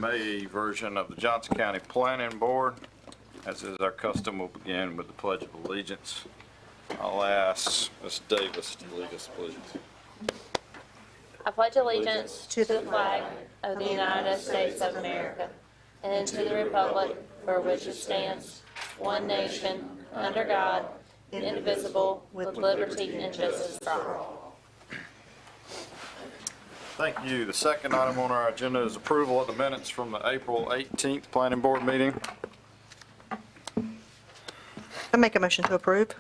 May version of the Johnston County Planning Board. As is our custom, we'll begin with the Pledge of Allegiance. I'll ask Ms. Davis to lead us, please. I pledge allegiance to the flag of the United States of America and to the republic for which it stands, one nation, under God, indivisible, with liberty and justice for all. Thank you. The second item on our agenda is approval of the minutes from the April 18th Planning Board meeting. I make a motion to approve.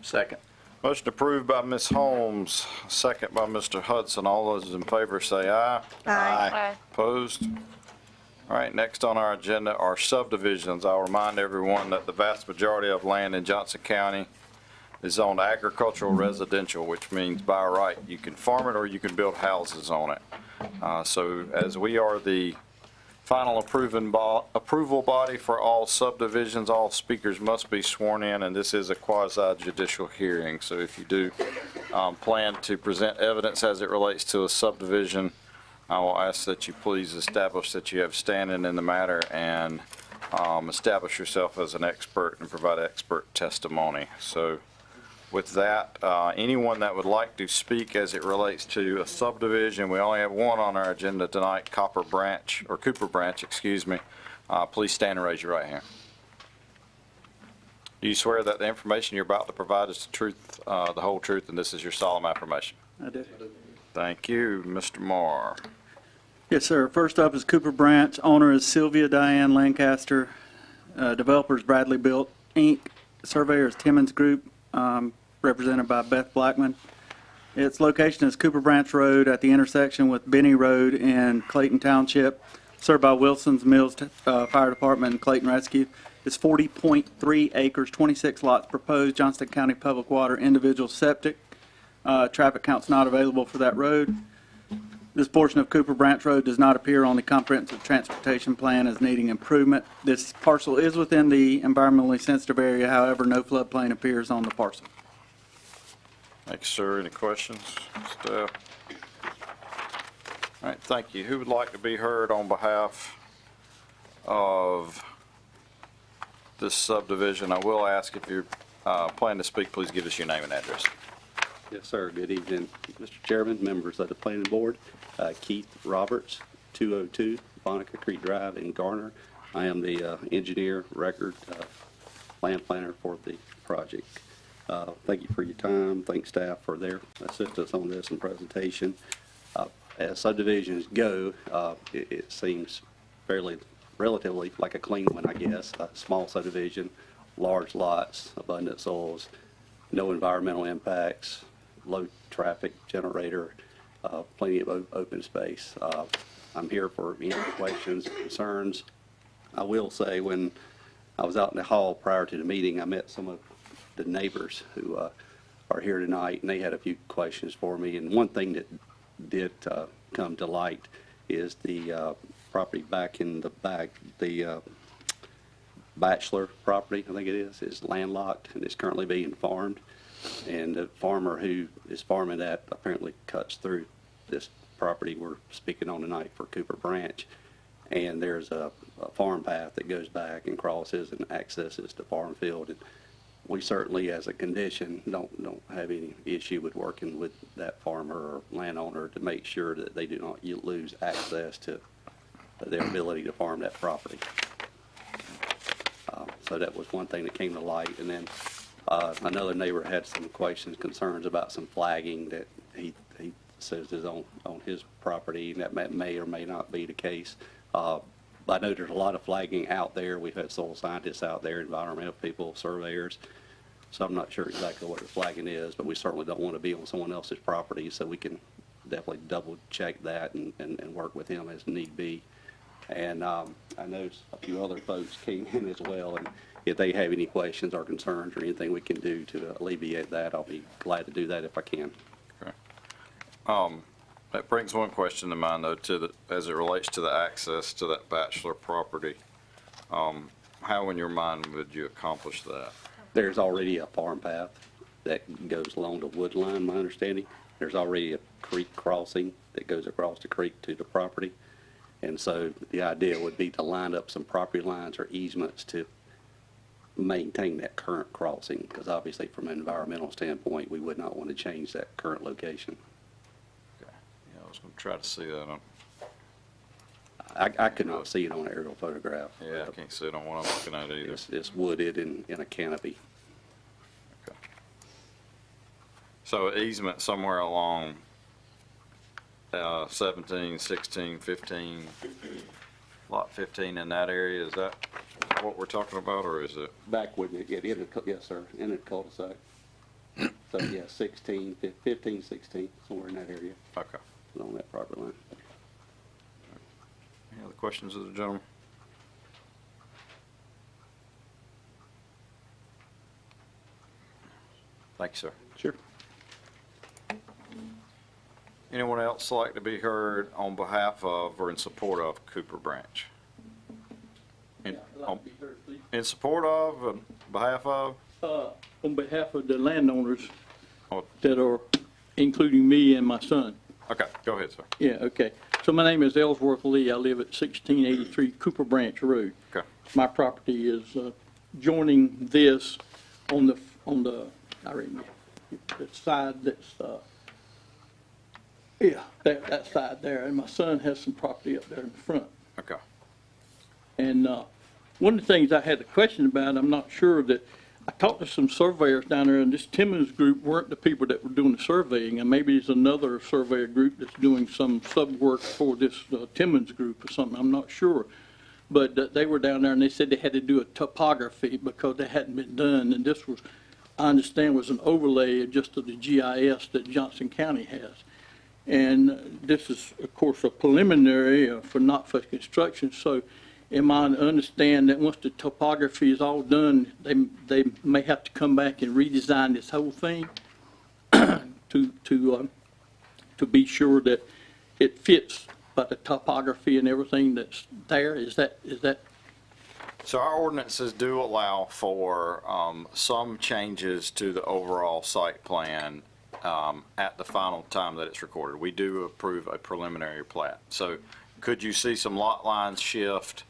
Second. Motion approved by Ms. Holmes, second by Mr. Hudson. All those in favor say aye. Aye. Opposed? All right, next on our agenda are subdivisions. I'll remind everyone that the vast majority of land in Johnston County is zoned agricultural residential, which means by right you can farm it or you can build houses on it. So as we are the final approval body for all subdivisions, all speakers must be sworn in, and this is a quasi-judicial hearing. So if you do plan to present evidence as it relates to a subdivision, I will ask that you please establish that you have standing in the matter and establish yourself as an expert and provide expert testimony. So with that, anyone that would like to speak as it relates to a subdivision, we only have one on our agenda tonight, Cooper Branch, excuse me. Please stand and raise your right hand. Do you swear that the information you're about to provide is the truth, the whole truth, and this is your solemn affirmation? I do. Thank you. Mr. Marr. Yes, sir. First up is Cooper Branch. Owner is Sylvia Diane Lancaster. Developer is Bradley Built, Inc. Surveyor is Timmons Group, represented by Beth Blackman. Its location is Cooper Branch Road at the intersection with Benny Road in Clayton Township, served by Wilson's Mills Fire Department and Clayton Rescue. It's 40.3 acres, 26 lots proposed, Johnston County Public Water, individual septic. Traffic count's not available for that road. This portion of Cooper Branch Road does not appear on the comprehensive transportation plan as needing improvement. This parcel is within the environmentally sensitive area, however, no floodplain appears on the parcel. Thank you, sir. Any questions, staff? All right, thank you. Who would like to be heard on behalf of this subdivision? I will ask if you're planning to speak, please give us your name and address. Yes, sir. Good evening, Mr. Chairman, members of the Planning Board. Keith Roberts, 202 Bonica Creek Drive in Garner. I am the engineer, record, land planner for the project. Thank you for your time. Thank staff for their assistance on this and presentation. As subdivisions go, it seems relatively like a clean one, I guess. A small subdivision, large lots, abundant soils, no environmental impacts, low traffic generator, plenty of open space. I'm here for any questions, concerns. I will say when I was out in the hall prior to the meeting, I met some of the neighbors who are here tonight, and they had a few questions for me. And one thing that did come to light is the property back in the back, the Bachelor property, I think it is landlocked and is currently being farmed. And the farmer who is farming that apparently cuts through this property we're speaking on tonight for Cooper Branch. And there's a farm path that goes back and crosses and accesses the farm field. And we certainly, as a condition, don't have any issue with working with that farmer or landowner to make sure that they do not lose access to their ability to farm that property. So that was one thing that came to light. And then another neighbor had some questions, concerns about some flagging that he says is on his property, and that may or may not be the case. I know there's a lot of flagging out there. We've had soil scientists out there, environmental people, surveyors. So I'm not sure exactly what the flagging is, but we certainly don't want to be on someone else's property, so we can definitely double check that and work with him as need be. And I know a few other folks came in as well, and if they have any questions or concerns or anything we can do to alleviate that, I'll be glad to do that if I can. Okay. That brings one question to mind, though, as it relates to the access to that Bachelor property. How, in your mind, would you accomplish that? There's already a farm path that goes along the wood line, my understanding. There's already a creek crossing that goes across the creek to the property. And so the idea would be to line up some property lines or easements to maintain that current crossing, because obviously from an environmental standpoint, we would not want to change that current location. Okay. Yeah, I was going to try to see that on, I could not see it on an aerial photograph. yeah, I can't see it on what I'm looking at either. It's wooded in a canopy. Okay. So easement somewhere along 17, 16, 15, lot 15 in that area, is that what we're talking about, or is it? Back with it, yes, sir, in a cul-de-sac. So, yeah, 16, 15, 16, somewhere in that area, Okay. along that property line. Any other questions of the gentleman? Thank you, sir. Sure. Anyone else like to be heard on behalf of or in support of Cooper Branch? In support of, on behalf of? On behalf of the landowners Oh. that are, including me and my son. Okay, go ahead, sir. Yeah, okay. So my name is Ellsworth Lee. I live at 1683 Cooper Branch Road. Okay. My property is joining this on the, I reckon, the side that's, yeah, that side there. And my son has some property up there in the front. Okay. And one of the things I had a question about, I'm not sure that, I talked to some surveyors down there, and this Timmons group weren't the people that were doing the surveying, and maybe it's another surveyor group that's doing some sub work for this Timmons group or something, I'm not sure. But they were down there, and they said they had to do a topography because they hadn't been done, and this was, I understand, was an overlay just of the GIS that Johnston County has. And this is, of course, a preliminary for not for construction, so am I to understand that once the topography is all done, they may have to come back and redesign this whole thing to be sure that it fits by the topography and everything that's there? Is that So our ordinances do allow for some changes to the overall site plan at the final time that it's recorded. We do approve a preliminary plat. So could you see some lot lines shift?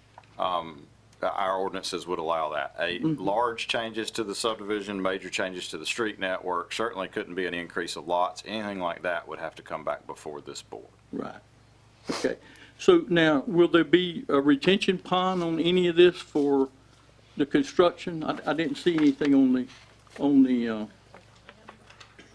Our ordinances would allow that. Large changes to the subdivision, major changes to the street network, certainly couldn't be an increase of lots. Anything like that would have to come back before this board. right? Okay. So now, will there be a retention pond on any of this for the construction? I didn't see anything on the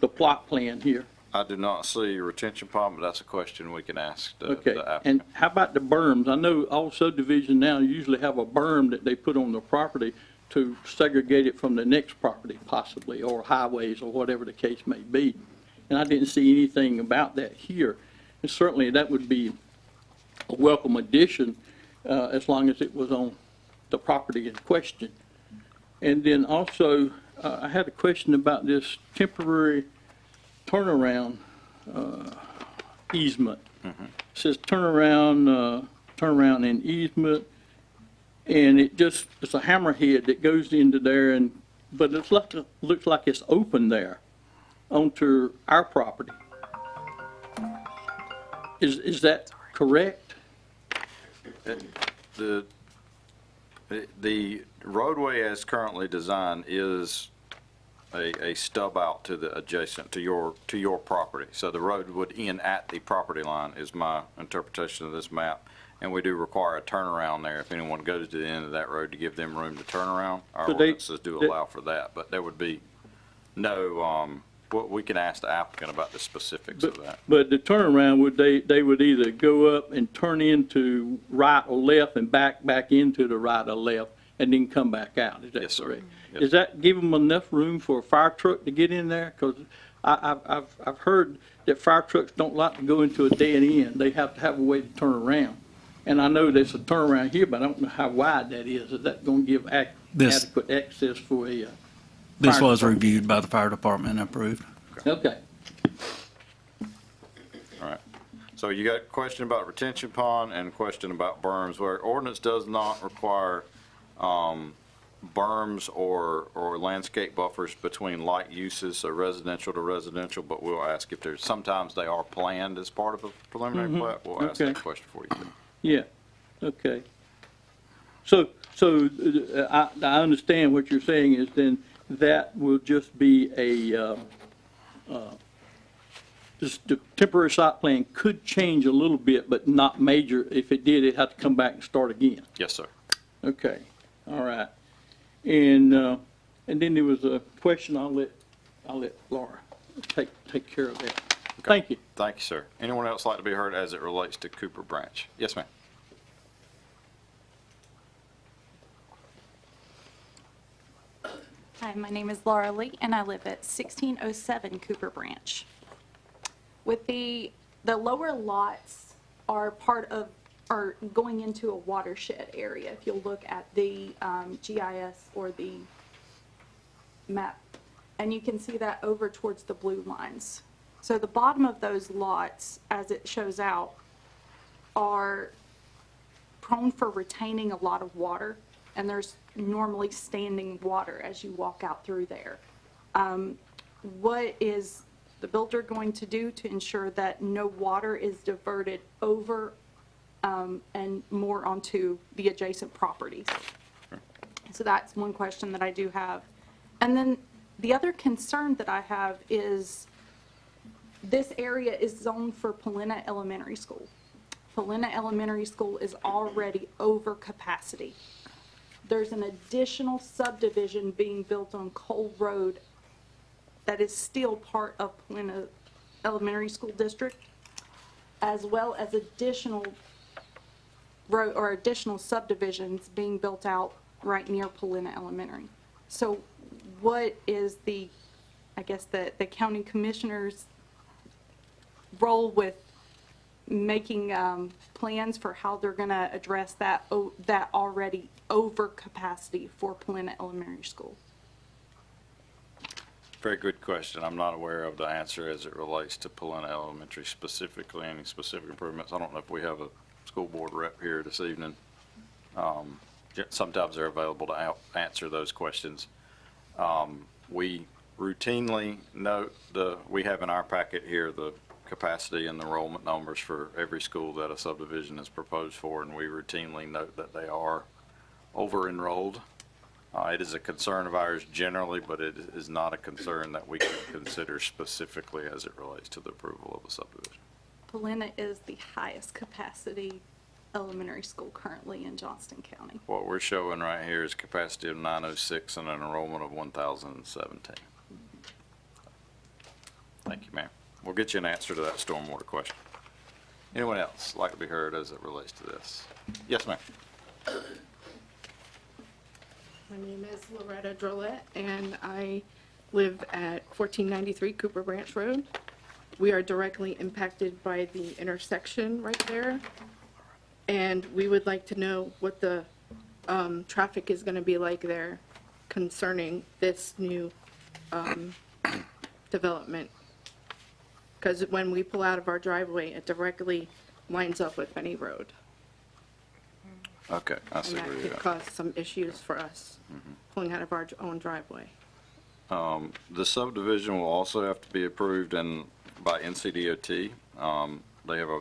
plot plan here. I do not see a retention pond, but that's a question we can ask the Okay, applicant. and how about the berms? I know all subdivisions now usually have a berm that they put on the property to segregate it from the next property possibly, or highways, or whatever the case may be. And I didn't see anything about that here. And certainly that would be a welcome addition, as long as it was on the property in question. And then also, I had a question about this temporary turnaround easement. It says turnaround and easement, and it's a hammerhead that goes into there, but it looks like it's open there onto our property. Is that correct? The roadway as currently designed is a stub out to the adjacent, to your property. So the road would end at the property line is my interpretation of this map. And we do require a turnaround there if anyone goes to the end of that road to give them room to turn around. Our ordinances do allow for that, but there would be no, we can ask the applicant about the specifics of that. But the turnaround, they would either go up and turn into right or left and back into the right or left and then come back out, is that Yes, sir. correct? Yes. Does that give them enough room for a fire truck to get in there? Because I've heard that fire trucks don't like to go into a dead end. They have to have a way to turn around. And I know there's a turnaround here, but I don't know how wide that is. Is that going to give adequate access for a This fire was department? reviewed by the fire department and approved. Okay. All right. So you got a question about retention pond and a question about berms, where ordinance does not require berms or landscape buffers between light uses, so residential to residential, but we'll ask if there's, sometimes they are planned as part of a preliminary plat. We'll ask Okay. that question for you. Yeah, okay. So I understand what you're saying is then that will just be just the temporary site plan could change a little bit, but not major. If it did, it'd have to come back and start again. Yes, sir. Okay, all right. And then there was a question, I'll let Laura take care of that. Thank you. Thank you, sir. Anyone else like to be heard as it relates to Cooper Branch? Yes, ma'am. Hi, my name is Laura Lee, and I live at 1607 Cooper Branch. With the lower lots are going into a watershed area. If you'll look at the GIS or the map, and you can see that over towards the blue lines. So the bottom of those lots, as it shows out, are prone for retaining a lot of water, and there's normally standing water as you walk out through there. What is the builder going to do to ensure that no water is diverted over and more onto the adjacent properties? So that's one question that I do have. And then the other concern that I have is this area is zoned for Polina Elementary School. Polina Elementary School is already over capacity. There's an additional subdivision being built on Cole Road that is still part of Polina Elementary School District, as well as additional road or additional subdivisions being built out right near Polina Elementary. So what is the county commissioner's role with making plans for how they're going to address that already over capacity for Polina Elementary School? Very good question. I'm not aware of the answer as it relates to Polina Elementary specifically, any specific improvements. I don't know if we have a school board rep here this evening. Sometimes they're available to answer those questions. We routinely note we have in our packet here the capacity and enrollment numbers for every school that a subdivision is proposed for, and we routinely note that they are over-enrolled. It is a concern of ours generally, but it is not a concern that we can consider specifically as it relates to the approval of a subdivision. Polina is the highest capacity elementary school currently in Johnston County. What we're showing right here is capacity of 906 and an enrollment of 1,017. Thank you, ma'am. We'll get you an answer to that stormwater question. Anyone else like to be heard as it relates to this? Yes, ma'am. My name is Loretta Drollet, and I live at 1493 Cooper Branch Road. We are directly impacted by the intersection right there, and we would like to know what the traffic is going to be like there concerning this new development. Because when we pull out of our driveway, it directly lines up with Benny Road. Okay, I see And where that you're could at. cause some issues for us pulling out of our own driveway. The subdivision will also have to be approved by NCDOT. They have a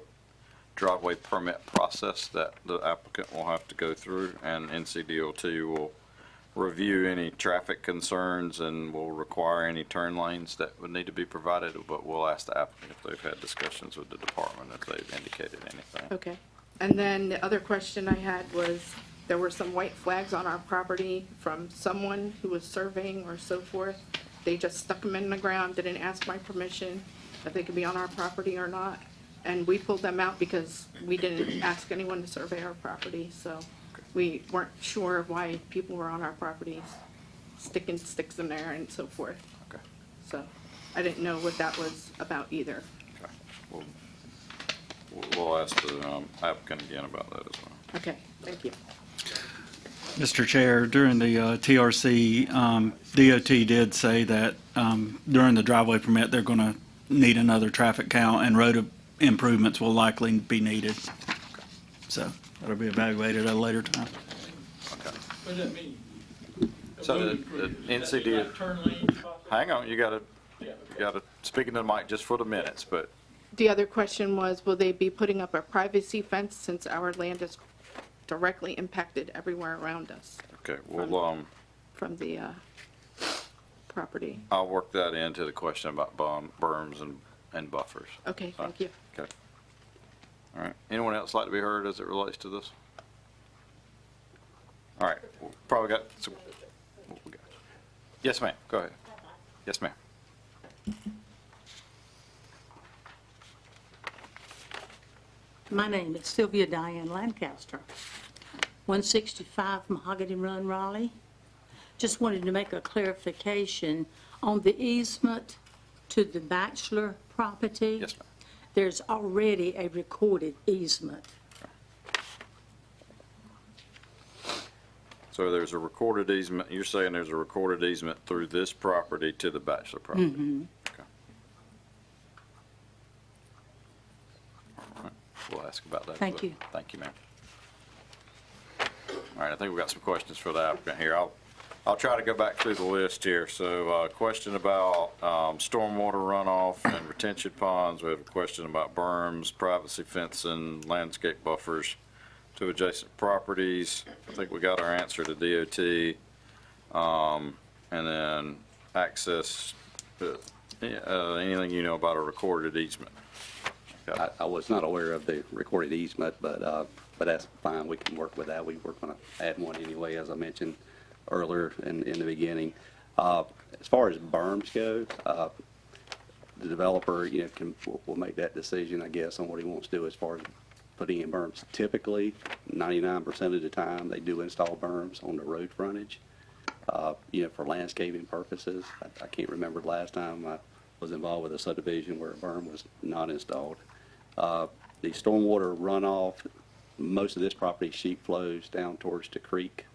driveway permit process that the applicant will have to go through, and NCDOT will review any traffic concerns and will require any turn lanes that would need to be provided, but we'll ask the applicant if they've had discussions with the department, if they've indicated anything. Okay. And then the other question I had was, there were some white flags on our property from someone who was surveying or so forth. They just stuck them in the ground, didn't ask my permission if they could be on our property or not. And we pulled them out because we didn't ask anyone to survey our property, so we weren't sure of why people were on our properties, sticking sticks in there and so forth. Okay. So I didn't know what that was about either. Okay. We'll ask the applicant again about that as well. Okay, thank you. Mr. Chair, during the TRC, DOT did say that during the driveway permit, they're going to need another traffic count, and road improvements will likely be needed. So that'll be evaluated at a later time. Okay. What does that mean? So the NCD, hang on, you gotta speak into the mic just for the minutes, but The other question was, will they be putting up a privacy fence since our land is directly impacted everywhere around us Okay, well, from the property? I'll work that into the question about berms and buffers. Okay, thank you. Okay. All right. Anyone else like to be heard as it relates to this? All right. We'll probably got some. What we got? Yes, ma'am. Go ahead. Yes, ma'am. My name is Sylvia Diane Lancaster, 165 Mahogany Run, Raleigh. Just wanted to make a clarification on the easement to the bachelor property. Yes, ma'am. There's already a recorded easement. So there's a recorded easement. You're saying there's a recorded easement through this property to the bachelor property? Okay. All right. We'll ask about that. Thank you. Thank you, ma'am. All right, I think we've got some questions for the applicant here. I'll try to go back through the list here. So question about stormwater runoff and retention ponds. We have a question about berms, privacy fencing, landscape buffers to adjacent properties. I think we got our answer to DOT. And then access, anything you know about a recorded easement? I was not aware of the recorded easement, but that's fine. We can work with that. We were going to add one anyway, as I mentioned earlier in the beginning. As far as berms go, the developer, will make that decision, I guess, on what he wants to do as far as putting in berms. Typically, 99% of the time, they do install berms on the road frontage, for landscaping purposes. I can't remember the last time I was involved with a subdivision where a berm was not installed. The stormwater runoff, most of this property sheet flows down towards the creek.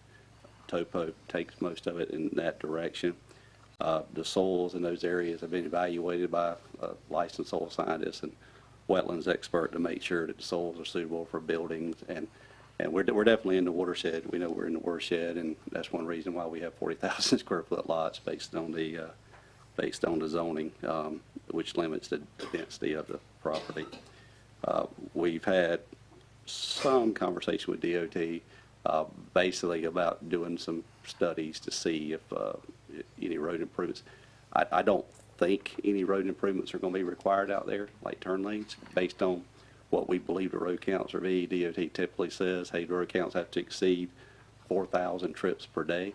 Topo takes most of it in that direction. The soils in those areas have been evaluated by a licensed soil scientist and wetlands expert to make sure that the soils are suitable for buildings. And we're definitely in the watershed. We know we're in the watershed, and that's one reason why we have 40,000 square foot lots based on the zoning, which limits the density of the property. We've had some conversation with DOT, basically about doing some studies to see if any road improvements. I don't think any road improvements are going to be required out there, like turn lanes, based on what we believe the road counts are be. DOT typically says, hey, the road counts have to exceed 4,000 trips per day.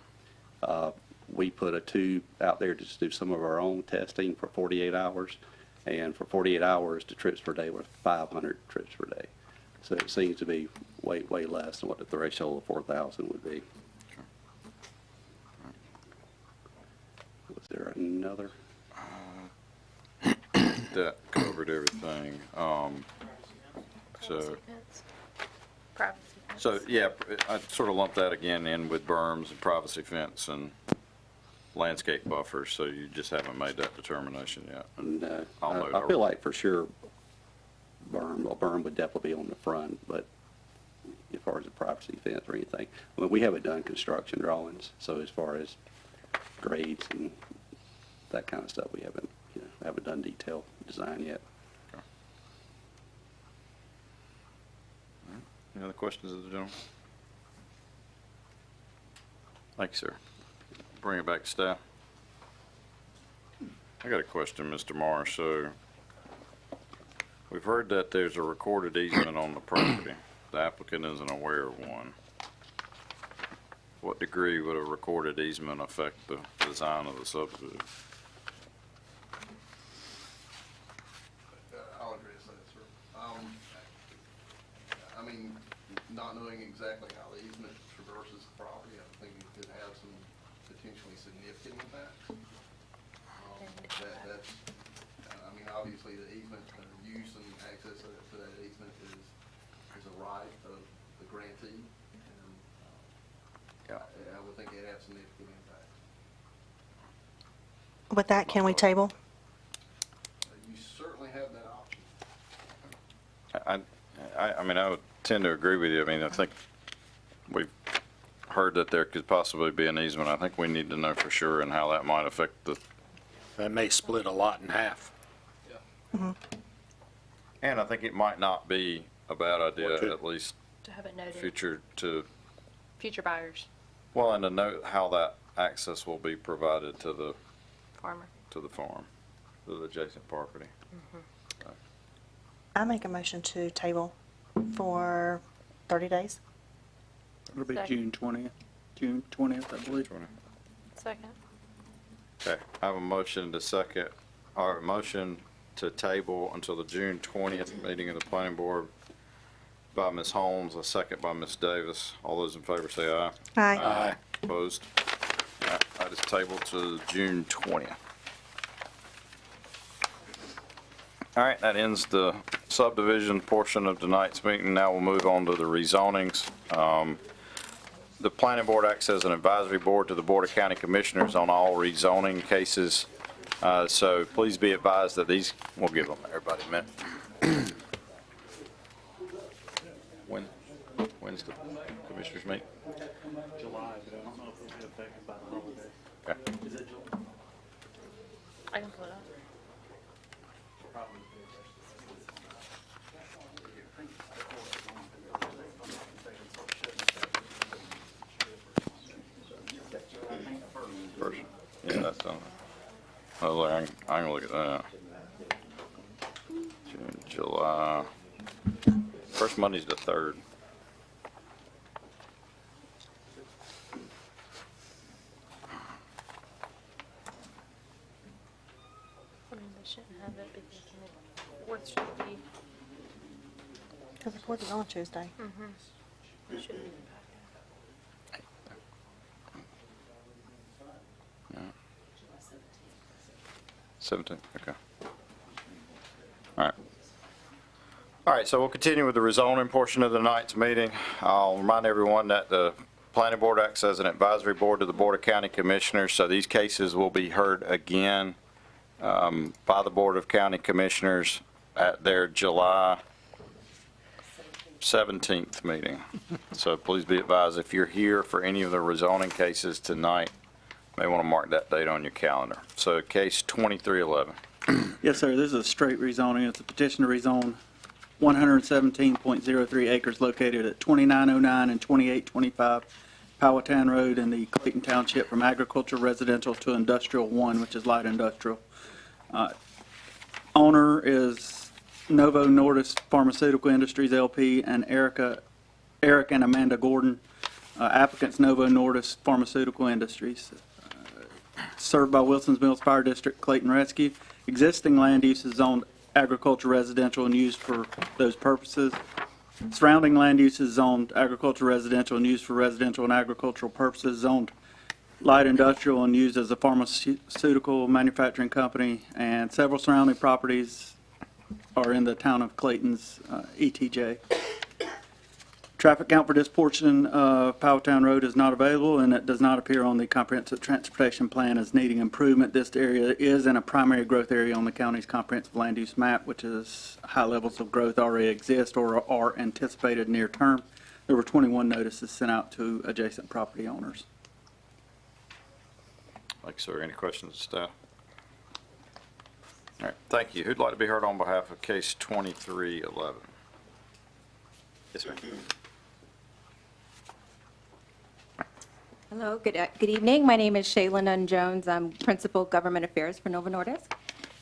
We put a tube out there to do some of our own testing for 48 hours, and for 48 hours, the trips per day were 500 trips per day. So it seems to be way less than what the threshold of 4,000 would be. Was there another? That covered everything. So yeah, I sort of lumped that again in with berms and privacy fence and landscape buffers, so you just haven't made that determination yet. No, I'll I feel like for sure berm would definitely be on the front, but as far as the privacy fence or anything, we haven't done construction drawings, so as far as grades and that kind of stuff, we haven't done detailed design yet. Okay. All right. Any other questions of the gentleman? Thank you, sir. Bring it back to staff. I got a question, Mr. Morris. So we've heard that there's a recorded easement on the property. The applicant isn't aware of one. What degree would a recorded easement affect the design of the subdivision? I'll address that, sir. I mean, not knowing exactly how the easement traverses the property, I think it could have some potentially significant impacts. I mean, obviously the easement, use and access to that easement is a right of the grantee, and I would think it'd have significant impacts. With that, can we table? You certainly have that option. I mean, I would tend to agree with you. I mean, I think we've heard that there could possibly be an easement. I think we need to know for sure and how that might affect the. That may split a lot in half. Yeah. And I think it might not be a bad idea, at least To have it noted. future Future buyers, well, and to note how that access will be provided to the farmer. farm, to the adjacent property. I make a motion to table for 30 days. It'll be Second. June 20th, I believe. Second. Okay, I have a motion to second, or a motion to table until the June 20th meeting of the planning board by Ms. Holmes, a second by Ms. Davis. All those in favor say aye. Aye. Opposed? All right, that is tabled to June 20th. All right, that ends the subdivision portion of tonight's meeting. Now we'll move on to the rezonings. The planning board acts as an advisory board to the Board of County Commissioners on all rezoning cases. So please be advised that these, we'll give them everybody a minute. When's the commissioners meet? July, but I don't know if it'll be affected by the holiday. Okay. Is it July? I can pull it up. First, yeah, that's on. Oh, I can look at that. June, July. First Monday's the 3rd. I mean, they shouldn't have it because the fourth should be, Because the 4th is on Tuesday. it should be. 17th, okay. All right. All right, so we'll continue with the rezoning portion of tonight's meeting. I'll remind everyone that the planning board acts as an advisory board to the Board of County Commissioners, so these cases will be heard again by the Board of County Commissioners at their July 17th meeting. So please be advised, if you're here for any of the rezoning cases tonight, you may want to mark that date on your calendar. So case 2311. Yes, sir. This is a straight rezoning. It's a petition to rezone 117.03 acres located at 2909 and 2825 Powhatan Road in the Clayton Township from agricultural residential to industrial 1, which is light industrial. Owner is Novo Nordisk Pharmaceutical Industries LP and Eric and Amanda Gordon. Applicants Novo Nordisk Pharmaceutical Industries. Served by Wilson's Mills Fire District, Clayton Rescue. Existing land use is zoned agricultural residential and used for those purposes. Surrounding land use is zoned agricultural residential and used for residential and agricultural purposes. Zoned light industrial and used as a pharmaceutical manufacturing company. And several surrounding properties are in the town of Clayton's ETJ. Traffic count for this portion of Powhatan Road is not available, and it does not appear on the comprehensive transportation plan as needing improvement. This area is in a primary growth area on the county's comprehensive land use map, which is high levels of growth already exist or are anticipated near term. There were 21 notices sent out to adjacent property owners. Thanks, sir. Any questions, staff? All right, thank you. Who'd like to be heard on behalf of case 2311? Yes, ma'am. Hello, good evening. My name is Shaylin Nunn Jones. I'm Principal Government Affairs for Novo Nordisk.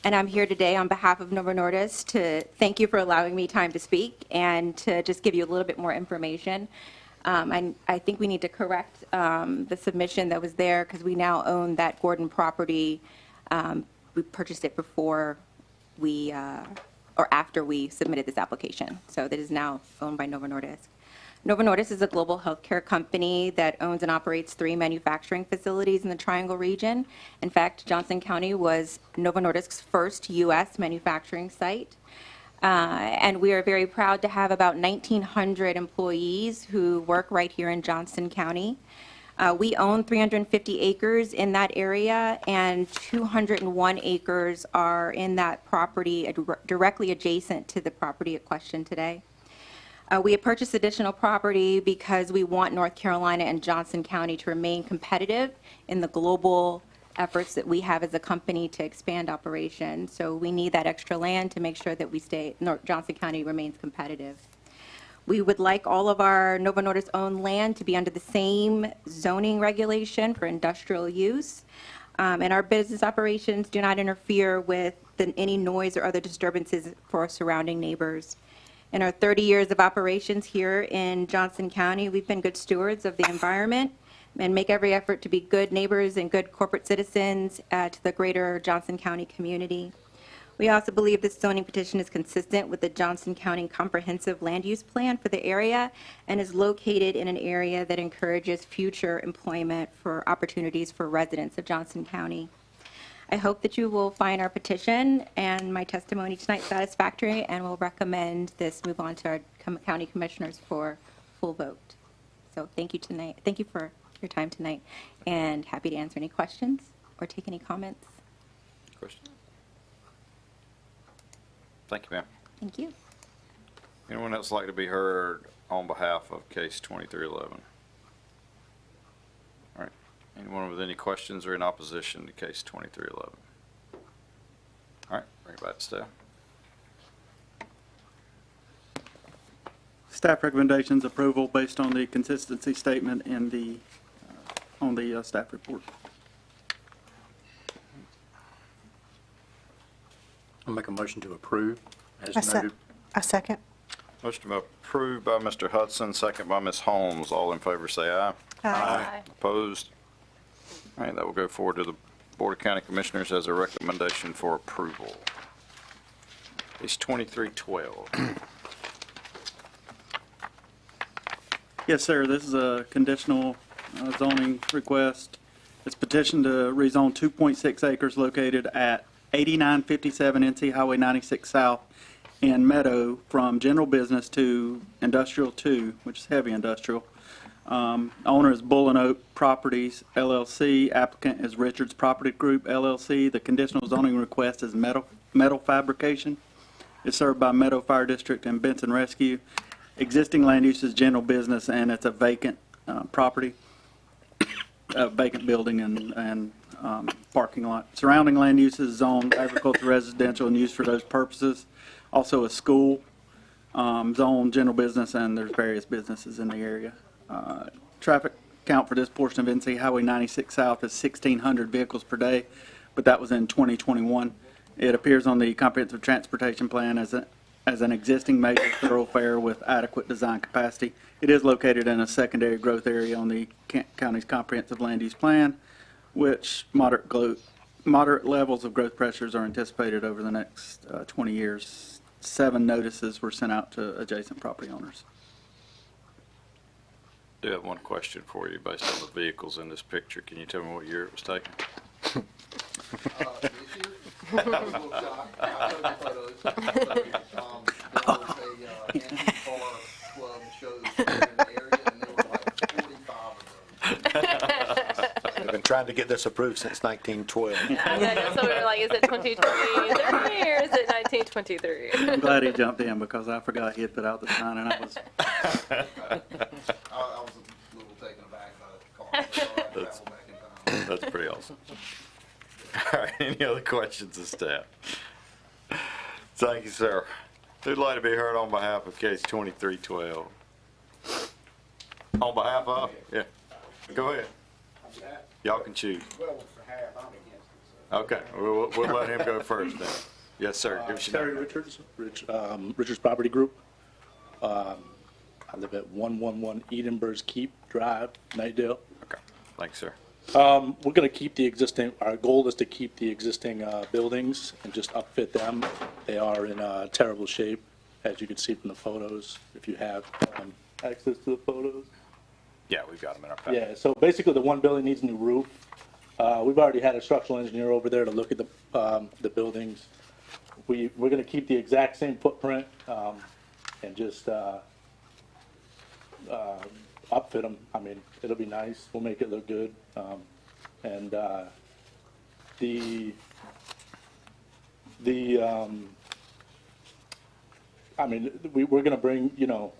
And I'm here today on behalf of Novo Nordisk to thank you for allowing me time to speak and to just give you a little bit more information. And I think we need to correct the submission that was there because we now own that Gordon property. We purchased it before we, or after we submitted this application. So that is now owned by Novo Nordisk. Novo Nordisk is a global healthcare company that owns and operates 3 manufacturing facilities in the Triangle region. In fact, Johnston County was Novo Nordisk's first U.S. manufacturing site. And we are very proud to have about 1,900 employees who work right here in Johnston County. We own 350 acres in that area, and 201 acres are in that property directly adjacent to the property at question today. We have purchased additional property because we want North Carolina and Johnston County to remain competitive in the global efforts that we have as a company to expand operations. So we need that extra land to make sure that Johnston County remains competitive. We would like all of our Nova Nordis owned land to be under the same zoning regulation for industrial use. And our business operations do not interfere with any noise or other disturbances for our surrounding neighbors. In our 30 years of operations here in Johnston County, we've been good stewards of the environment and make every effort to be good neighbors and good corporate citizens to the greater Johnston County community. We also believe this zoning petition is consistent with the Johnston County Comprehensive Land Use Plan for the area and is located in an area that encourages future employment for opportunities for residents of Johnston County. I hope that you will find our petition and my testimony tonight satisfactory and will recommend this move on to our county commissioners for full vote. So thank you tonight. Thank you for your time tonight, and happy to answer any questions or take any comments. Question? Thank you, ma'am. Thank you. Anyone else like to be heard on behalf of case 2311? All right. Anyone with any questions or in opposition to case 2311? All right, bring it back to staff. Staff recommendations approval based on the consistency statement in the, on the staff report. I'll make a motion to approve as noted. I second. Motion approved by Mr. Hudson, second by Ms. Holmes. All in favor say aye. Aye. Opposed? All right, that will go forward to the Board of County Commissioners as a recommendation for approval. It's 2312. Yes, sir. This is a conditional zoning request. It's petition to rezone 2.6 acres located at 8957 NC Highway 96 South in Meadow from general business to industrial 2, which is heavy industrial. Owner is Bull and Oak Properties, LLC. Applicant is Richards Property Group, LLC. The conditional zoning request is metal fabrication. It's served by Meadow Fire District and Benson Rescue. Existing land use is general business, and it's a vacant property, a vacant building and parking lot. Surrounding land use is zoned agricultural, residential, and used for those purposes. Also a school, zone general business, and there's various businesses in the area. Traffic count for this portion of NC Highway 96 South is 1,600 vehicles per day, but that was in 2021. It appears on the comprehensive transportation plan as an existing major thoroughfare with adequate design capacity. It is located in a secondary growth area on the county's comprehensive land use plan, which moderate levels of growth pressures are anticipated over the next 20 years. 7 notices were sent out to adjacent property owners. I do have one question for you based on the vehicles in this picture. Can you tell me what year it was taken? This year, I was a little shocked. I showed the photos. There was a antique car club shows in the area, and there were like 45 of them. I've been trying to get this approved since 1912. So we were like, is it 2023 or is it 1923? I'm glad he jumped in because I forgot he had put out the sign, and I was. I was a little taken aback by the car, so I traveled back in time. That's pretty awesome. All right, any other questions of staff? Thank you, sir. Who'd like to be heard on behalf of case 2312? On behalf of? Yeah. Go ahead. Y'all can choose. Well, for half, I'm against it. Okay, we'll let him go first then. Yes, sir. Give us your Terry name. Richards, Richards Property Group. I live at 111 Edinburgh's Keep Drive, Nightdale. Okay, thanks, sir. We're going to keep the existing, our goal is to keep the existing buildings and just upfit them. They are in terrible shape, as you can see from the photos, if you have access to the photos. Yeah, we've got them in our packet. Yeah, so basically the one building needs a new roof. We've already had a structural engineer over there to look at the buildings. We're going to keep the exact same footprint and just upfit them. I mean, it'll be nice. We'll make it look good. I mean, we're going to bring, you know,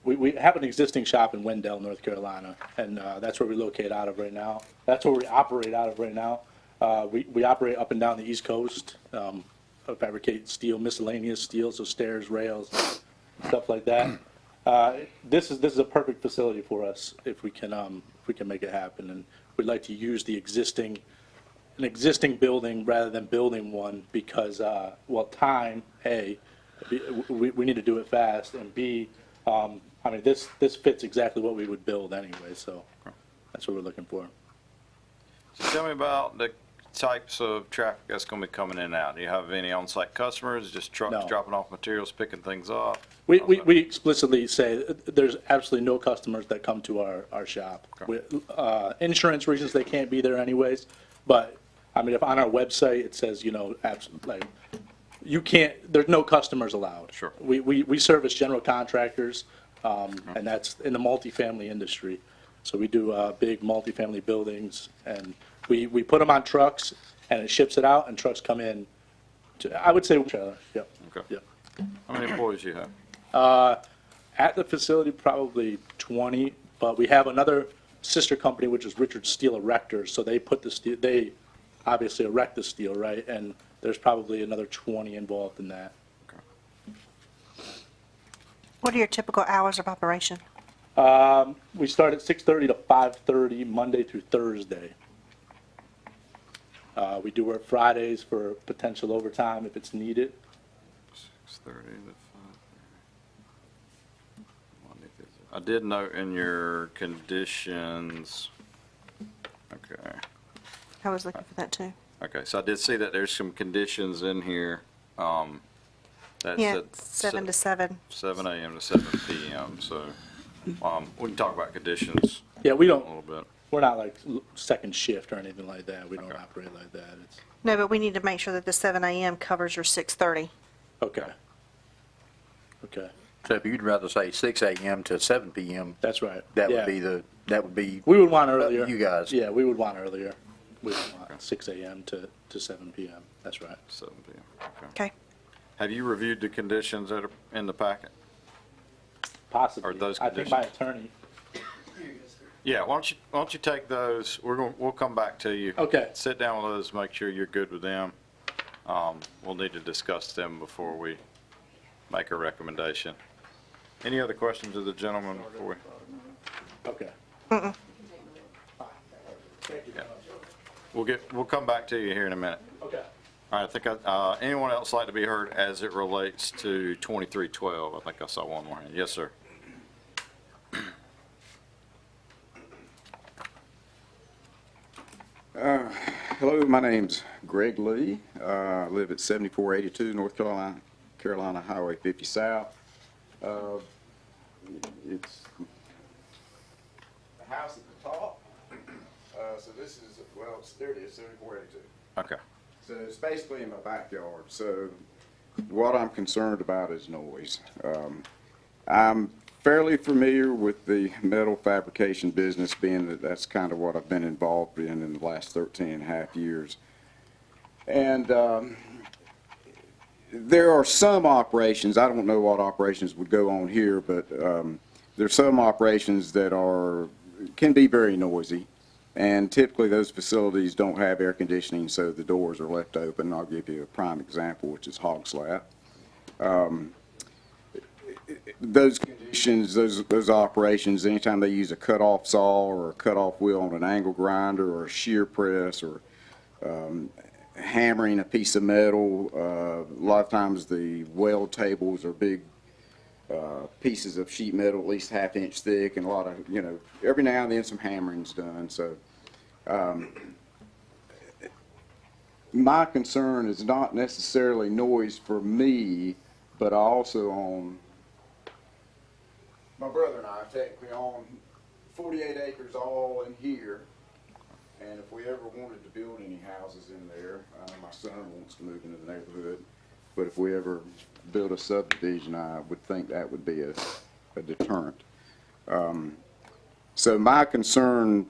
we have an existing shop in Wendell, North Carolina, and that's where we locate out of right now. That's where we operate out of right now. We operate up and down the East Coast, fabricate steel, miscellaneous steel, so stairs, rails, stuff like that. This is a perfect facility for us if we can make it happen, and we'd like to use an existing building rather than building one because, well, time, A, we need to do it fast, and B, I mean, this fits exactly what we would build anyway, so that's what we're looking for. So tell me about the types of traffic that's going to be coming in and out. Do you have any on-site customers, just trucks No. dropping off materials, picking things up? We explicitly say there's absolutely no customers that come to our shop. Insurance reasons, they can't be there anyways, but, I mean, if on our website, it says, you know, like, you can't, there's no customers allowed. Sure. We service general contractors, and that's in the multifamily industry. So we do big multifamily buildings, and we put them on trucks, and it ships it out, and trucks come in to, I would say, trailer, yep. Okay. Yep. How many employees do you have? At the facility, probably 20, but we have another sister company, which is Richard Steel Erectors, so they put the steel, they obviously erect the steel, right? And there's probably another 20 involved in that. What are your typical hours of operation? We start at 6:30 to 5:30, Monday through Thursday. We do work Fridays for potential overtime if it's needed. 6:30 to 5:30. I did note in your conditions, okay. I was looking for that too. Okay, so I did see that there's some conditions in here, that Yeah, said 7 to 7. 7 a.m. to 7 p.m., so, we can talk about conditions Yeah, we a don't, little bit. we're not like second shift or anything like that. We don't operate like that. It's, No, but we need to make sure that the 7 a.m. covers your 6:30. okay. Okay, So if you'd rather say 6 a.m. to 7 p.m., that's right. that Yeah. would be that would be, We would want earlier. you guys. Yeah, we would want earlier. We would want 6 a.m. to 7 p.m. That's right. 7 p.m., okay. Okay. Have you reviewed the conditions that are in the packet? Possibly. Are those I think my attorney. Yeah, why don't you take those, we'll come back to you. Okay. Sit down with those, make sure you're good with them. We'll need to discuss them before we make a recommendation. Any other questions of the gentleman before we? Okay. Yeah. We'll come back to you here in a minute. Okay. All right, I think, anyone else like to be heard as it relates to 2312? I think I saw one more hand. Yes, sir. Hello, my name's Greg Lee. I live at 7482 North Carolina Highway 50 South. It's the house at the top. So this is, well, there it is, 7482. Okay. So it's basically in my backyard. So what I'm concerned about is noise. I'm fairly familiar with the metal fabrication business, being that that's kind of what I've been involved in the last 13 and a half years. And there are some operations, I don't know what operations would go on here, but there are some operations that can be very noisy. And typically those facilities don't have air conditioning, so the doors are left open. I'll give you a prime example, which is Hog Slap. Those conditions, those operations, anytime they use a cut-off saw or a cut-off wheel on an angle grinder or a shear press or hammering a piece of metal, a lot of times the weld tables are big pieces of sheet metal, at least half-inch thick, and a lot of, every now and then some hammering's done. So my concern is not necessarily noise for me, but I also own, my brother and I technically own 48 acres all in here, and if we ever wanted to build any houses in there, my son wants to move into the neighborhood, but if we ever build a subdivision, I would think that would be a deterrent. So my concern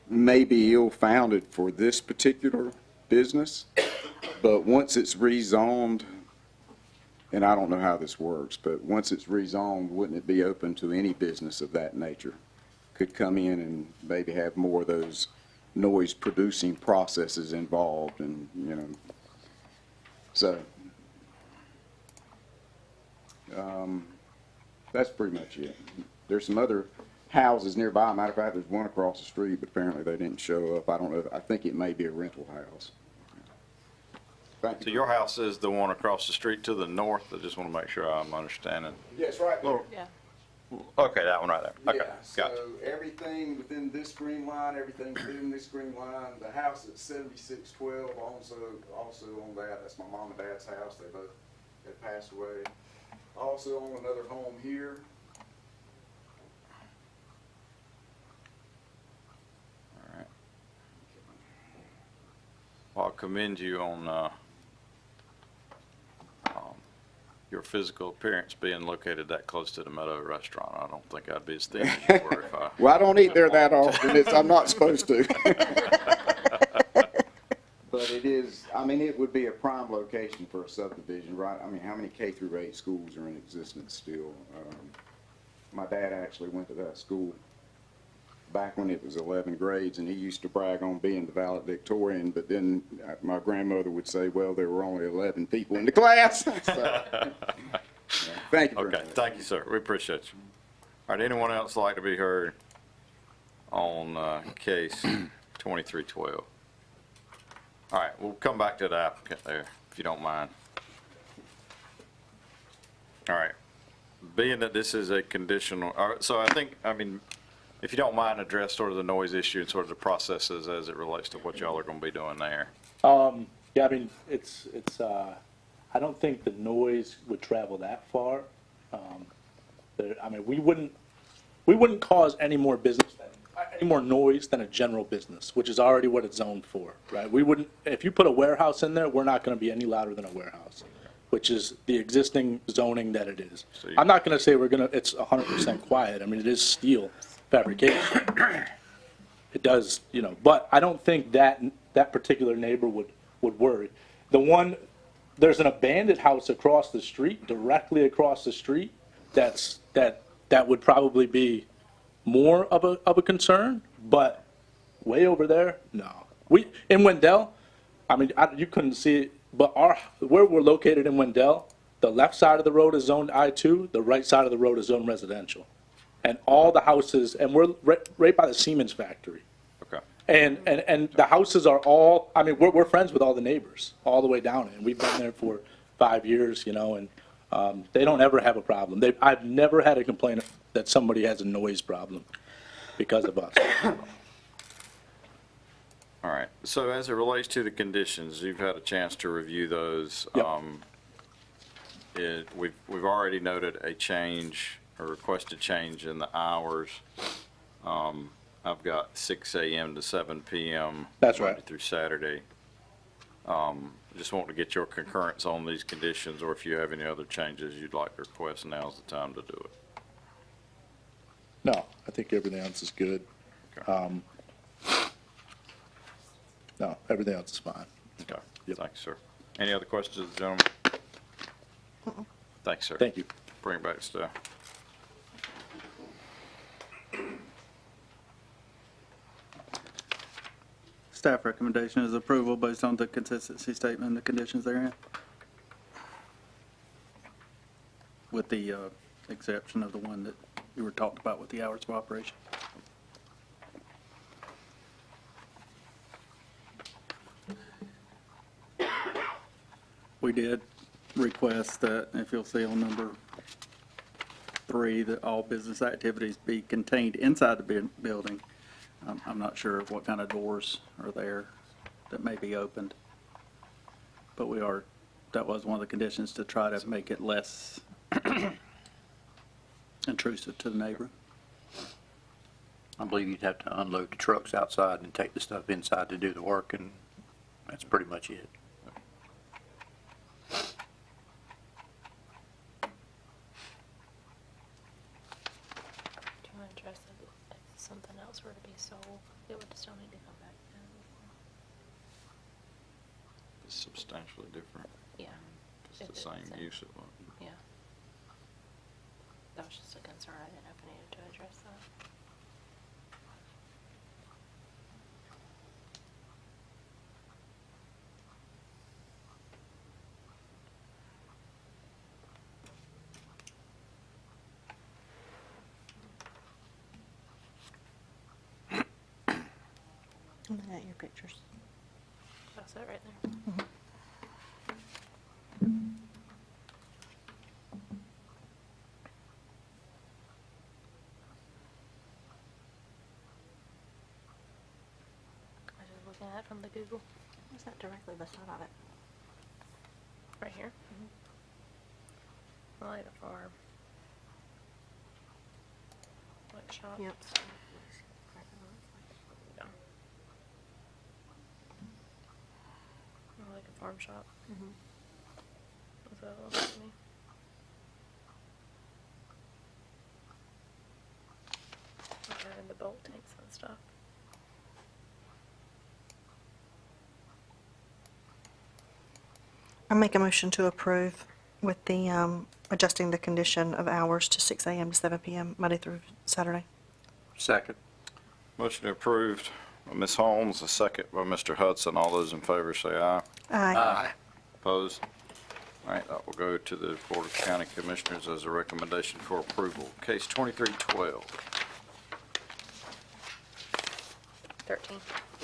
may be ill-founded for this particular business, but once it's rezoned, and I don't know how this works, but once it's rezoned, wouldn't it be open to any business of that nature? Could come in and maybe have more of those noise-producing processes involved and, you know, so, that's pretty much it. There's some other houses nearby. Matter of fact, there's one across the street, but apparently they didn't show up. I don't know. I think it may be a rental house. Thank you. So your house is the one across the street to the north? I just want to make sure I'm understanding. Yes, right there. Yeah. Okay, that one right there. Okay, Yeah, gotcha. so everything within this green line, everything within this green line, the house at 7612, also on that's my mom and dad's house. They both had passed away. Also own another home here. All right. Well, I commend you on your physical appearance being located that close to the Meadow Restaurant. I don't think I'd be as thin as you were if I... Well, I don't eat there that often. I'm not supposed to. But it is, I mean, it would be a prime location for a subdivision, right? I mean, how many K through 8 schools are in existence still? My dad actually went to that school back when it was 11 grades, and he used to brag on being the valedictorian, but then my grandmother would say, well, there were only 11 people in the class. So, yeah. Thank you very much. Thank you, sir. We appreciate you. All right, anyone else like to be heard on case 2312? All right, we'll come back to the applicant there, if you don't mind. All right, being that this is a conditional, so I mean, if you don't mind, address sort of the noise issue and sort of the processes as it relates to what y'all are going to be doing there. Yeah, I mean, it's I don't think the noise would travel that far. I mean, we wouldn't cause any more noise than a general business, which is already what it's zoned for, right? We wouldn't, if you put a warehouse in there, we're not going to be any louder than a warehouse, which is the existing zoning that it is. So I'm not going to say it's 100% quiet. I mean, it is steel fabrication. It does, you know, but I don't think that particular neighbor would worry. There's an abandoned house across the street, directly across the street, that would probably be more of a concern, but way over there, no. In Wendell, I mean, you couldn't see it, but where we're located in Wendell, the left side of the road is zoned I-2, the right side of the road is zoned residential. And all the houses, and we're right by the Siemens factory. Okay. And the houses are all, I mean, we're friends with all the neighbors, all the way down, and we've been there for 5 years, you know, and they don't ever have a problem. I've never had a complaint that somebody has a noise problem because of us. All right, so as it relates to the conditions, you've had a chance to review those. Yep. We've already noted a change, a requested change in the hours. I've got 6 a.m. to 7 p.m. That's right. Monday through Saturday. Just want to get your concurrence on these conditions, or if you have any other changes you'd like to request, now's the time to do it. No, I think everything else is good. Okay. No, everything else is fine. Okay, thanks, sir. Any other questions, gentlemen? Thanks, sir. Thank you. Bring it back to staff. Staff recommendation is approval based on the consistency statement and the conditions therein, with the exception of the one that you were talked about with the hours of operation. We did request that, if you'll see on number 3, that all business activities be contained inside the building. I'm not sure what kind of doors are there that may be opened, but that was one of the conditions to try to make it less intrusive to the neighbor. I believe you'd have to unload the trucks outside and take the stuff inside to do the work, and that's pretty much it. Do you want to address it if something else were to be sold? It would still need to come back down. It's substantially different. Yeah. It's the same use. That was just a concern. I didn't know if we needed to address that. I'm looking at your pictures. That's it right there. I was just looking at it from the Google. What's that directly beside of it? Right here. I like a farm. Like shop. Yep. Yeah. I like a farm shop. That's what it looks like to me. Okay, and the bolt tanks and stuff. I make a motion to approve with the adjusting the condition of hours to 6 a.m. to 7 p.m. Monday through Saturday. Second. Motion approved by Ms. Holmes, a second by Mr. Hudson. All those in favor say aye. Aye. Opposed? All right, that will go to the Board of County Commissioners as a recommendation for approval. Case 2312, 13.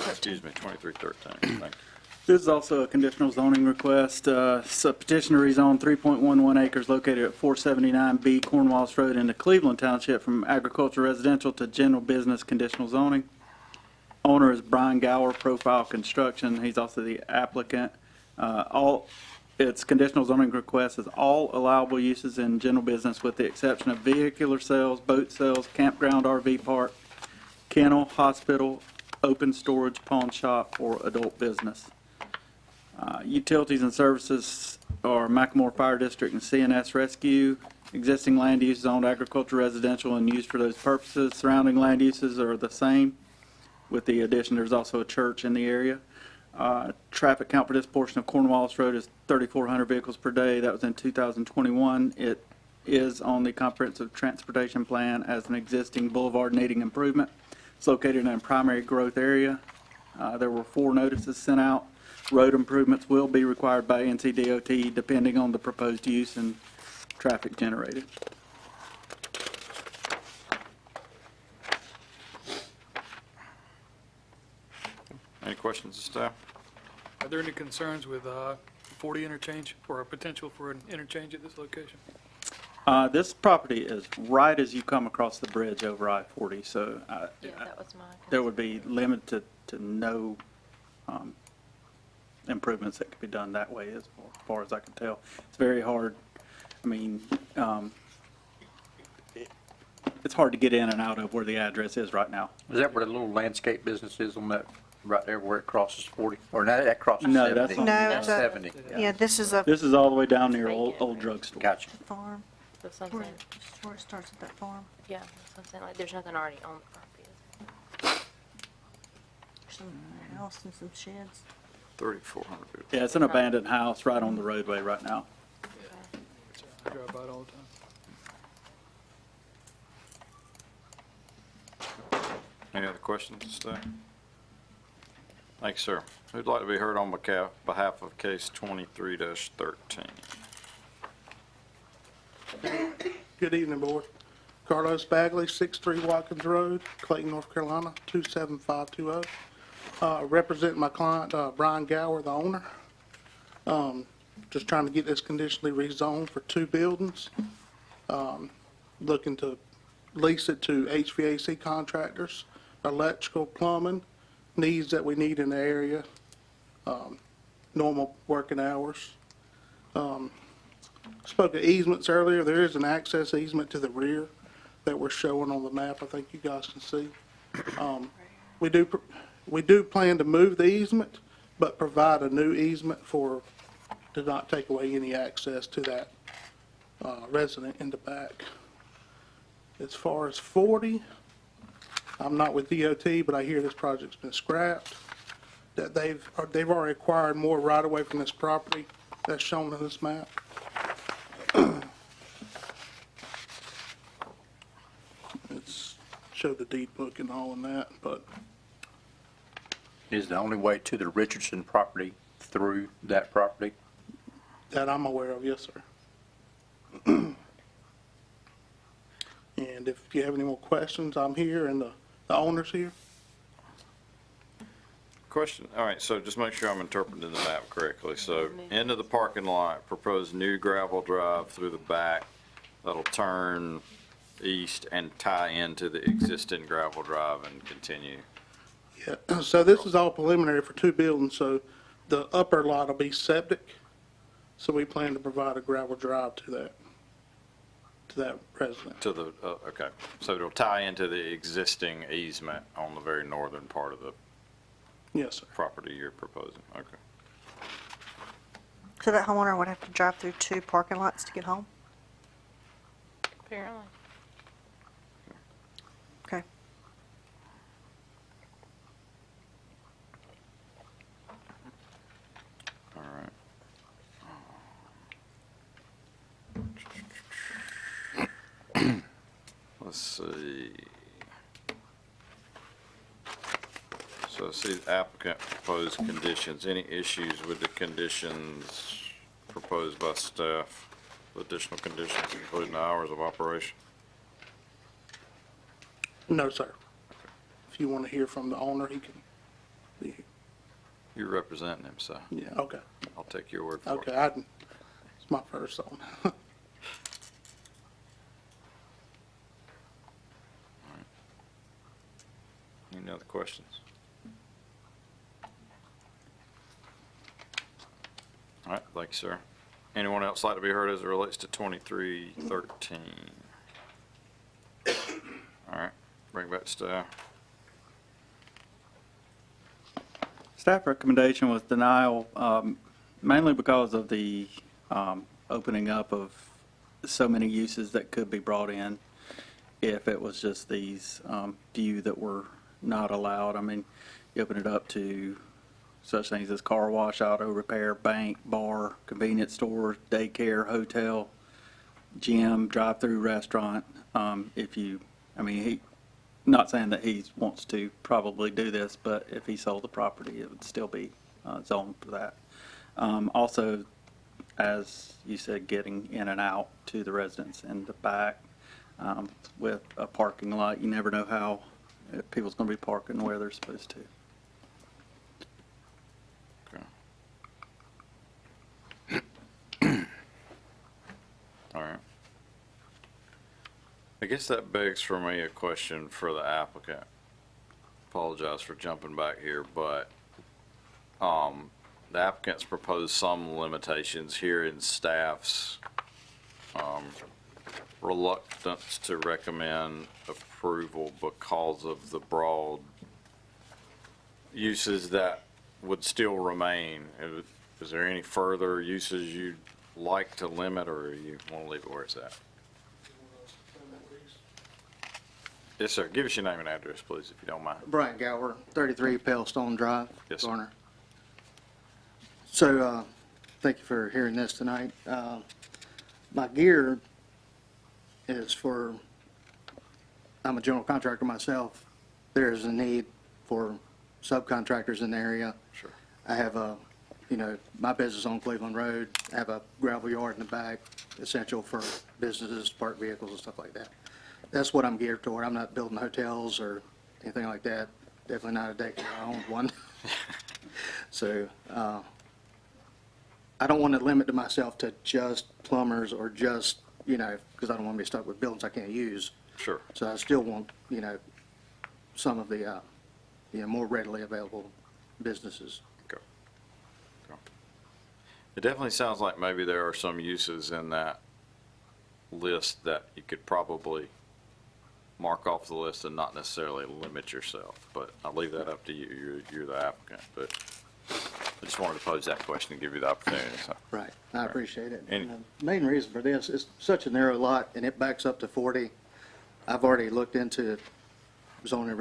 excuse me, 2313. Thank you. This is also a conditional zoning request. It's a petition to rezone 3.11 acres located at 479B Cornwallis Road into Cleveland Township from agricultural residential to general business conditional zoning. Owner is Brian Gower, Profile Construction. He's also the applicant. Its conditional zoning request is all allowable uses in general business with the exception of vehicular sales, boat sales, campground, RV park, kennel, hospital, open storage, pawn shop, or adult business. Utilities and services are Macklemore Fire District and CNS Rescue. Existing land use zoned agricultural, residential, and used for those purposes. Surrounding land uses are the same. With the addition, there's also a church in the area. Traffic count for this portion of Cornwallis Road is 3,400 vehicles per day. That was in 2021. It is on the comprehensive transportation plan as an existing boulevard needing improvement. It's located in a primary growth area. There were 4 notices sent out. Road improvements will be required by NCDOT depending on the proposed use and traffic generated. Any questions of staff? Are there any concerns with 40 interchange or a potential for an interchange at this location? This property is right as you come across the bridge over I-40, so Yeah, that was mine. there would be limited to no improvements that could be done that way as far as I can tell. It's very hard. I mean, it's hard to get in and out of where the address is right now. Is that where the little landscape business is on that, right there where it crosses 40? Or no, that crosses No, 70? that's on- No, That's the- 70. Yeah, this is a This is all the way down near old drugstore. Gotcha. farm. That's what I'm Where saying. where it starts at that farm. Yeah, that's what I'm saying. Like, there's nothing already on the property. Some house and some sheds. 3,400 vehicles. Yeah, it's an abandoned house right on the roadway right now. I drive by it all the time. Any other questions of staff? Thanks, sir. Who'd like to be heard on behalf of case 23-13? Good evening, Board. Carlos Bagley, 63 Watkins Road, Clayton, North Carolina, 27520. Representing my client, Brian Gower, the owner. Just trying to get this conditionally rezoned for 2 buildings. Looking to lease it to HVAC contractors, electrical, plumbing, needs that we need in the area, normal working hours. Spoke of easements earlier. There is an access easement to the rear that we're showing on the map. I think you guys can see. We do plan to move the easement, but provide a new easement to not take away any access to that resident in the back. As far as 40, I'm not with DOT, but I hear this project's been scrapped. That they've already acquired more right away from this property that's shown in this map. show the deed book and all in that, but Is the only way to the Richardson property through that property? that I'm aware of, yes, sir. And if you have any more questions, I'm here and the owner's here. Question, all right, so just make sure I'm interpreting the map correctly. So into the parking lot, proposed new gravel drive through the back that'll turn east and tie into the existing gravel drive and continue. Yeah, so this is all preliminary for 2 buildings, so the upper lot will be septic. So we plan to provide a gravel drive to that resident. To the, okay, so it'll tie into the existing easement on the very northern part of the Yes, sir. property you're proposing, okay. So that homeowner would have to drive through 2 parking lots to get home? Apparently. Okay. All right. Let's see. So I see the applicant proposed conditions. Any issues with the conditions proposed by staff? Additional conditions including the hours of operation? No, sir. If you want to hear from the owner, he can be here. You're representing him, so Yeah, okay. I'll take your word for Okay, it. it's my first owner. Any other questions? All right, thank you, sir. Anyone else like to be heard as it relates to 2313? All right, bring back to staff. Staff recommendation was denial, mainly because of the opening up of so many uses that could be brought in if it was just these few that were not allowed. I mean, you open it up to such things as car wash, auto repair, bank, bar, convenience store, daycare, hotel, gym, drive-through restaurant. Not saying that he wants to probably do this, but if he sold the property, it would still be zoned for that. Also, as you said, getting in and out to the residents in the back with a parking lot. You never know how if people's going to be parking where they're supposed to. All right. I guess that begs for me a question for the applicant. Apologize for jumping back here, but the applicant's proposed some limitations here in staff's reluctance to recommend approval because of the broad uses that would still remain. Is there any further uses you'd like to limit, or you want to leave it where it's at? Yes, sir. Give us your name and address, please, if you don't mind. Brian Gower, 33 Palestone Drive, Yes, sir. Garner. So, thank you for hearing this tonight. My gear is for, I'm a general contractor myself. There is a need for subcontractors in the area. Sure. I have my business on Cleveland Road. I have a gravel yard in the back, essential for businesses, park vehicles and stuff like that. That's what I'm geared toward. I'm not building hotels or anything like that. Definitely not a daycare. I own one. So I don't want to limit to myself to just plumbers or just, because I don't want to be stuck with buildings I can't use. Sure. So I still want, some of the, more readily available businesses. Okay. It definitely sounds like maybe there are some uses in that list that you could probably mark off the list and not necessarily limit yourself, but I'll leave that up to you. You're the applicant, but I just wanted to pose that question and give you the opportunity. So. Right, I appreciate it. Any- And the main reason for this is such a narrow lot and it backs up to 40. I've already looked into zoning,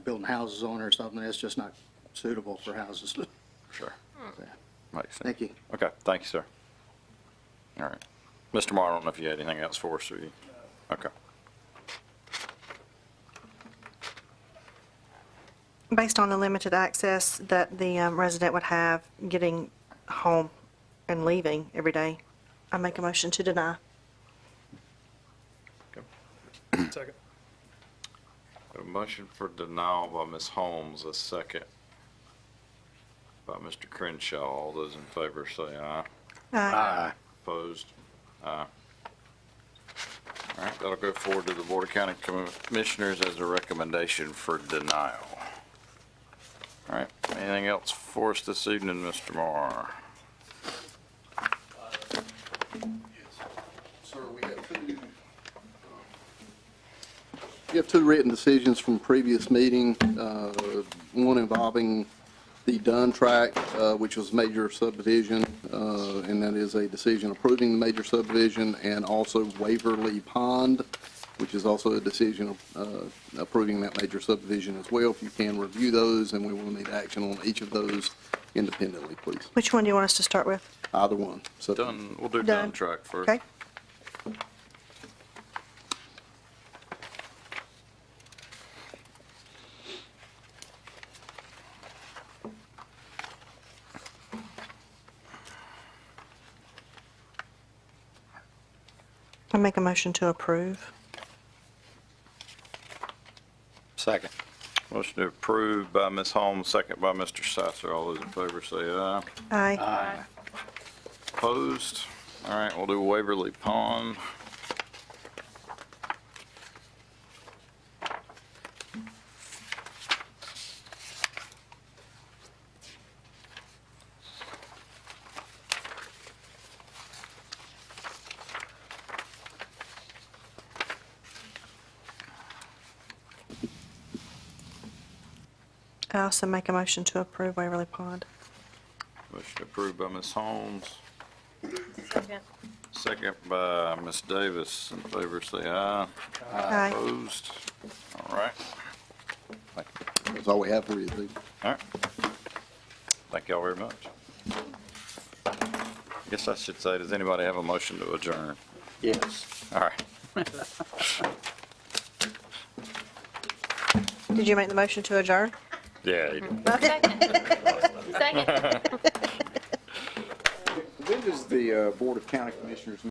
building houses on it or something. It's just not suitable for houses. Sure. So, Makes sense. Thank you. Okay, thank you, sir. All right. Mr. Marr, I don't know if you had anything else for us, or you? Okay. Based on the limited access that the resident would have getting home and leaving every day, I make a motion to deny. Second. A motion for denial by Ms. Holmes, a second by Mr. Crenshaw. All those in favor say aye. Aye. Opposed? Aye. All right, that'll go forward to the Board of County Commissioners as a recommendation for denial. All right, anything else for us this evening, Mr. Marr? Sir, we have two written decisions from previous meeting, one involving the Dunn tract, which was major subdivision, and that is a decision approving the major subdivision, and also Waverly Pond, which is also a decision approving that major subdivision as well. If you can review those, and we will need action on each of those independently, please. Which one do you want us to start with? Either one. So Dunn, we'll do Dunn. Dunn tract first. Okay. I make a motion to approve. Second. Motion to approve by Ms. Holmes, second by Mr. Sasser. All those in favor say aye. Aye. Opposed? All right, we'll do Waverly Pond. I also make a motion to approve Waverly Pond. Motion approved by Ms. Holmes, Second. second by Ms. Davis. In favor say aye. Aye. Opposed? All right. that's all we have for you, Steve. All right. Thank y'all very much. I guess I should say, does anybody have a motion to adjourn? Yes. All right. Did you make the motion to adjourn? Yeah, you did. Second. When does the Board of County Commissioners